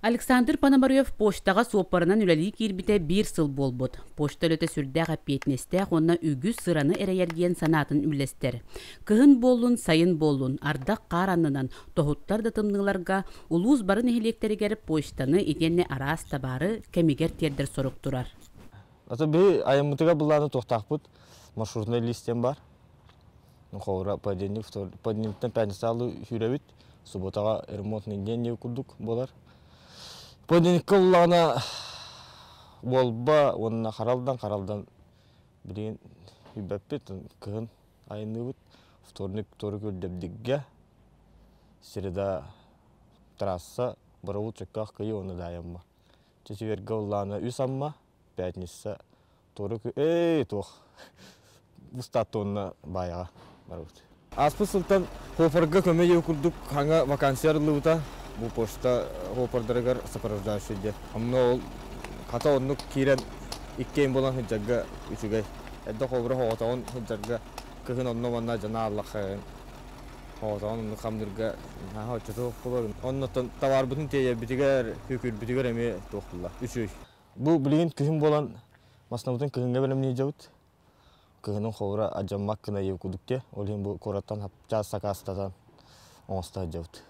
Александр Пономарев почтаға сопарынан үләлі кирбите бір сыл болбуд. Почта löte сүрдәға петнестәқ онна үгіз сыраны әрәйерген санатын үлестер. Кыһын болун, сайын болун, ардақ қаранынан тоғыттар датымныларға улуыз барын ehлектерігер почтаны иденне арас табары кәмегер тердер сорук турар. Ата бі айымытыға бұланы тоқтақ бұд. Маршрутный листен бар. Қауыра поднемттен пәністалы хүрәбіт. Субботаға ремонтный ден не күрдік болар. Поднемтке ұлағына болба, онына қаралдан білген үйбәппет, кығын айыны бұд. Вторник торы көлдебдігге. Середа трасса бұравут чөккақ күйі оны дайынма. Четверге ұлағына үс амма, пятница торы күй... тоқ. Ұстат онына баяға барауд. Аспы сылтан хофарға көмей өкілдік хаңа вакансиялы bu posta hopardarıgar сопровождающийде. Амна ол хата оннук кирен иккен болан хыджагга үчүгай. Эдде хобра хоотаон хыджагга кыгын онно манна жана аллахын. Хоотаон онну камдырга ха чото болор. Оннотон товар бүтүн тeye битигер хүкүр битигер эме тохтулла. Үчүй. Бу билген кыгын болан маснабытын кыгынга белемне жабыт. Кыгынын хобра ажаммак кына евкудукте. Ол эми бу кораттан хапча сакастадан оңста жабыт.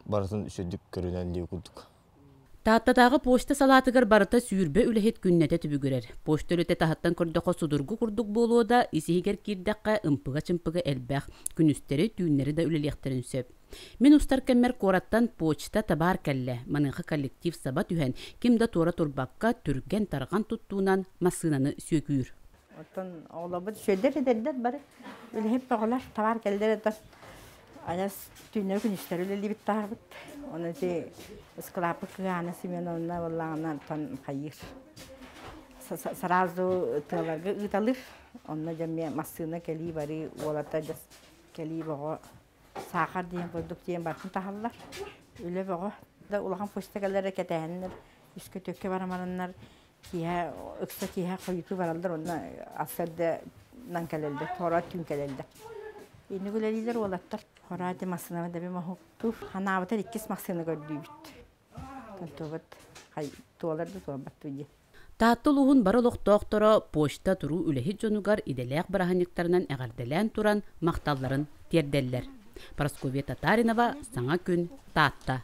Барытын үшедік көрінен леу күлдік. Таттатағы почта салатыгар барыта сүйірбе үлехет күннете түбігірер. Почта өлете тахаттан көрдіқо судургу күрдік болуы да исігер кирдаққа ымпыға-чымпыға әлбәқ күністері түйіннері да үлелектерін сөп. Мен устар кәммер кораттан почта табар кәлі, маныңқы коллектив саба түйен, кемді тора турбаққа түрген тарған тұттуынан масынаны сөкүйір. Оттан олабыд сөйдер едердер бары, үлехет бағылар табар кәлдер едер. Аляс түйнер күністері үлелі біт тағырбыт. Оны де ұсқылапы күйаны Семеновна болағынан тан қайыр. Саразу тығыларға ұйталыр. Онына жәме масына кәлі бары олата жас кәлі бұғы сақар дейін көрдік дейін бартын тағылар. Үлі бұғы. Улаған почтакалары кәтәйінлер, үскі төкке барамарынлар, үксі кейе қойыту баралдар. Онына асырды нан кәлелді, тора түн кәлелді. Ені көлелілер олаттар. Хорады масына да бема хоктур. Ханабыта иккес масына көрдүйбүт. Контобат хай туаларды туабат туйе. Тааттылуғын барылық тоқтора почта туру үлехи жонугар иделек бараханиктарынан әғарделен туран мақталларын терделлер. Парасковия Татаринова, Саңа күн, Таатта.